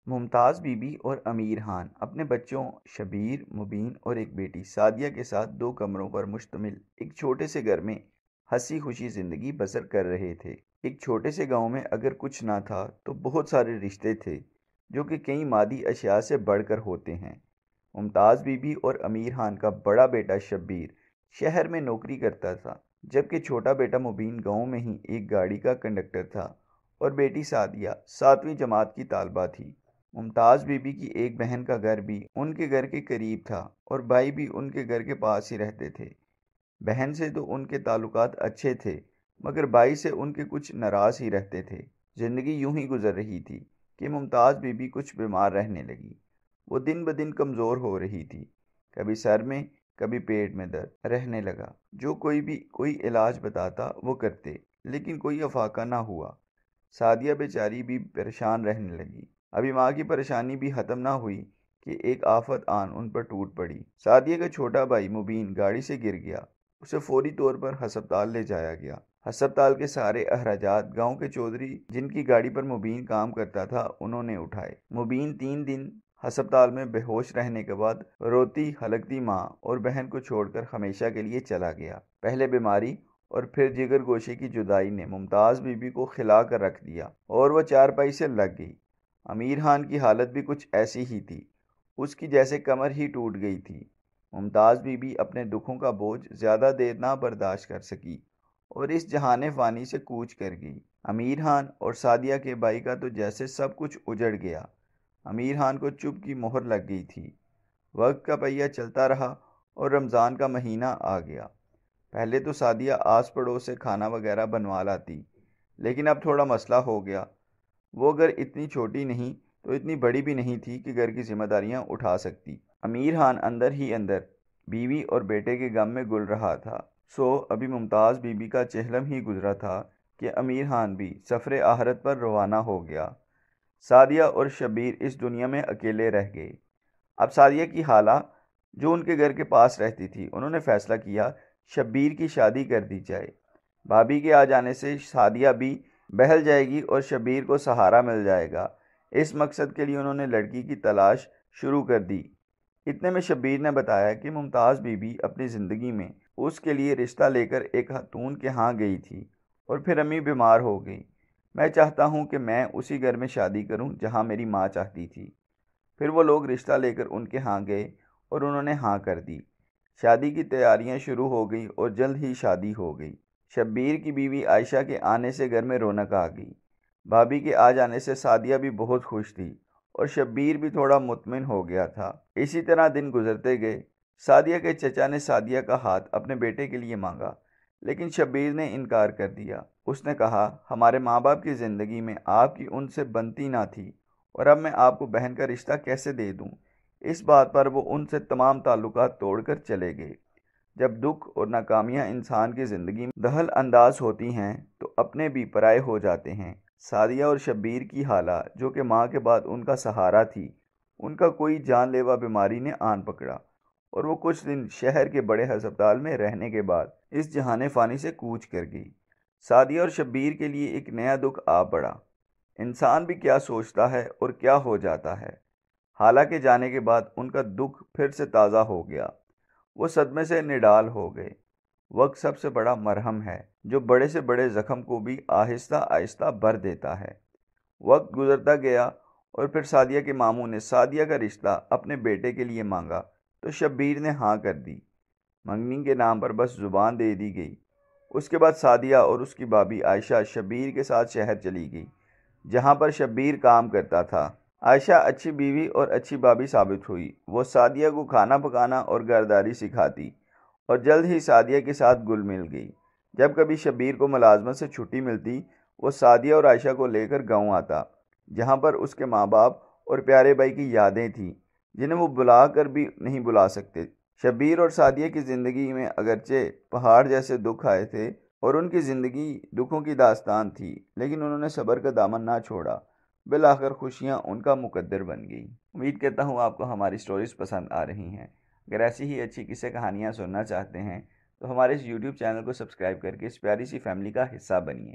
Mumtaz be be اور امیر خان اپنے بچوں شبیر، مبین اور ایک بیٹی سعدیہ کے ساتھ 2 کمروں پر مشتمل ایک چھوٹے سے گھر میں ہنسی خوشی زندگی بسر کر رہے تھے۔ ایک چھوٹے سے گاؤں میں اگر کچھ نہ تھا تو بہت سارے رشتے تھے جو کہ کئی مادی اشیاء سے بڑھ کر ہوتے ہیں۔ ممتاز بی بی اور امیر خان کا بڑا بیٹا شبیر شہر میں نوکری کرتا تھا، جبکہ چھوٹا بیٹا مبین گاؤں میں ہی ایک گاڑی کا کنڈکٹر تھا اور بیٹی سعدیہ 7ویں جماعت کی طالبہ تھی۔ ممتاز بی بی کی ایک بہن کا گھر بھی ان کے گھر کے قریب تھا اور بھائی بھی ان کے گھر کے پاس ہی رہتے تھے۔ بہن سے تو ان کے تعلقات اچھے تھے، مگر بھائی سے ان کے کچھ ناراض ہی رہتے تھے۔ زندگی یوں ہی گزر رہی تھی کہ ممتاز بی بی کچھ بیمار رہنے لگی۔ وہ دن بدن کمزور ہو رہی تھی، کبھی سر میں کبھی پیٹ میں درد رہنے لگا۔ جو کوئی علاج بتاتا وہ کرتے، لیکن کوئی افاقہ نہ ہوا۔ سعدیہ بیچاری بھی پریشان رہنے لگی۔ ابھی ماں کی پریشانی بھی ختم نہ ہوئی کہ ایک آفت آن ان پر ٹوٹ پڑی۔ سعدیہ کا چھوٹا بھائی مبین گاڑی سے گر گیا۔ اسے فوری طور پر ہسپتال لے جایا گیا۔ ہسپتال کے سارے اخراجات گاؤں کے چودھری جن کی گاڑی پر مبین کام کرتا تھا انہوں نے اٹھائے۔ مبین 3 دن ہسپتال میں بے ہوش رہنے کے بعد روتی ہلکتی ماں اور بہن کو چھوڑ کر ہمیشہ کے لیے چلا گیا۔ پہلے بیماری اور پھر جگر گوشے کی جدائی نے ممتاز بی بی کو کھلا کر رکھ دیا اور وہ چارپائی سے لگ گئی۔ امیر خان کی حالت بھی کچھ ایسی ہی تھی، اس کی جیسے کمر ہی ٹوٹ گئی تھی۔ ممتاز بی بی اپنے دکھوں کا بوجھ زیادہ دیر نہ برداشت کر سکی اور اس جہان فانی سے کوچ کر گئی۔ امیر خان اور سعدیہ کے بھائی کا تو جیسے سب کچھ اجڑ گیا۔ امیر خان کو چپ کی مہر لگ گئی تھی۔ وقت کا پہیہ چلتا رہا اور رمضان کا مہینہ آ گیا۔ پہلے تو سعدیہ آس پڑوس سے کھانا وغیرہ بنوا لاتی، لیکن اب تھوڑا مسئلہ ہو گیا۔ وہ اگر اتنی چھوٹی نہیں تو اتنی بڑی بھی نہیں تھی کہ گھر کی ذمہ داریاں اٹھا سکتی۔ امیر خان اندر ہی اندر بیوی اور بیٹے کے غم میں گل رہا تھا۔ ابھی ممتاز بی بی کا چہلم ہی گزرا تھا کہ امیر خان بھی سفر آخرت پر روانہ ہو گیا۔ سعدیہ اور شبیر اس دنیا میں اکیلے رہ گئے۔ اب سعدیہ کی خالہ جو ان کے گھر کے پاس رہتی تھی، انہوں نے فیصلہ کیا شبیر کی شادی کر دی جائے۔ بھابھی کے آ جانے سے سعدیہ بھی بہل جائے گی اور شبیر کو سہارا مل جائے گا۔ اس مقصد کے لیے انہوں نے لڑکی کی تلاش شروع کر دی۔ اتنے میں شبیر نے بتایا کہ ممتاز بی بی اپنی زندگی میں اس کے لیے رشتہ لے کر ایک خاتون کے ہاں گئی تھی اور پھر امی بیمار ہو گئی۔ میں چاہتا ہوں کہ میں اسی گھر میں شادی کروں جہاں میری ماں چاہتی تھی۔ پھر وہ لوگ رشتہ لے کر ان کے ہاں گئے اور انہوں نے ہاں کر دی۔ شادی کی تیاریاں شروع ہو گئی اور جلد ہی شادی ہو گئی۔ شبیر کی بیوی عائشہ کے آنے سے گھر میں رونق آ گئی۔ بھابھی کے آ جانے سے سعدیہ بھی بہت خوش تھی اور شبیر بھی تھوڑا مطمئن ہو گیا تھا۔ اسی طرح دن گزرتے گئے۔ سعدیہ کے چچا نے سعدیہ کا ہاتھ اپنے بیٹے کے لیے مانگا، لیکن شبیر نے انکار کر دیا۔ اس نے کہا ہمارے ماں باپ کی زندگی میں آپ کی ان سے بنتی نہ تھی اور اب میں آپ کو بہن کا رشتہ کیسے دے دوں۔ اس بات پر وہ ان سے تمام تعلقات توڑ کر چلے گئے۔ جب دکھ اور ناکامیاں انسان کی زندگی میں دخل انداز ہوتی ہیں تو اپنے بھی پرائے ہو جاتے ہیں۔ سعدیہ اور شبیر کی خالہ جو کہ ماں کے بعد ان کا سہارا تھی، ان کا کوئی جان لیوا بیماری نے آن پکڑا اور وہ کچھ دن شہر کے بڑے ہسپتال میں رہنے کے بعد اس جہان فانی سے کوچ کر گئی۔ سعدیہ اور شبیر کے لیے ایک نیا دکھ آ پڑا۔ انسان بھی کیا سوچتا ہے اور کیا ہو جاتا ہے۔ خالہ کے جانے کے بعد ان کا دکھ پھر سے تازہ ہو گیا۔ وہ صدمے سے نڈال ہو گئے۔ وقت سب سے بڑا مرہم ہے جو بڑے سے بڑے زخم کو بھی آہستہ آہستہ بھر دیتا ہے۔ وقت گزرتا گیا اور پھر سعدیہ کے ماموں نے سعدیہ کا رشتہ اپنے بیٹے کے لیے مانگا تو شبیر نے ہاں کر دی۔ منگنی کے نام پر بس زبان دے دی گئی۔ اس کے بعد سعدیہ اور اس کی بھابھی عائشہ شبیر کے ساتھ شہر چلی گئی جہاں پر شبیر کام کرتا تھا۔ عائشہ اچھی بیوی اور اچھی بھابھی ثابت ہوئی۔ وہ سعدیہ کو کھانا پکانا اور گھرداری سکھاتی اور جلد ہی سعدیہ کے ساتھ گل مل گئی۔ جب کبھی شبیر کو ملازمت سے چھٹی ملتی، وہ سعدیہ اور عائشہ کو لے کر گاؤں آتا جہاں پر اس کے ماں باپ اور پیارے بھائی کی یادیں تھیں جنہیں وہ بلا کر بھی نہیں بلا سکتے۔ شبیر اور سعدیہ کی زندگی میں اگرچہ پہاڑ جیسے دکھ آئے تھے اور ان کی زندگی دکھوں کی داستان تھی، لیکن انہوں نے صبر کا دامن نہ چھوڑا۔ بالآخر خوشیاں ان کا مقدر بن گئی۔ امید کرتا ہوں آپ کو ہماری سٹوریز پسند آ رہی ہیں۔ اگر ایسی ہی اچھی قصے کہانیاں سننا چاہتے ہیں تو ہمارے اس یوٹیوب چینل کو سبسکرائب کر کے اس پیاری سی فیملی کا حصہ بنیے۔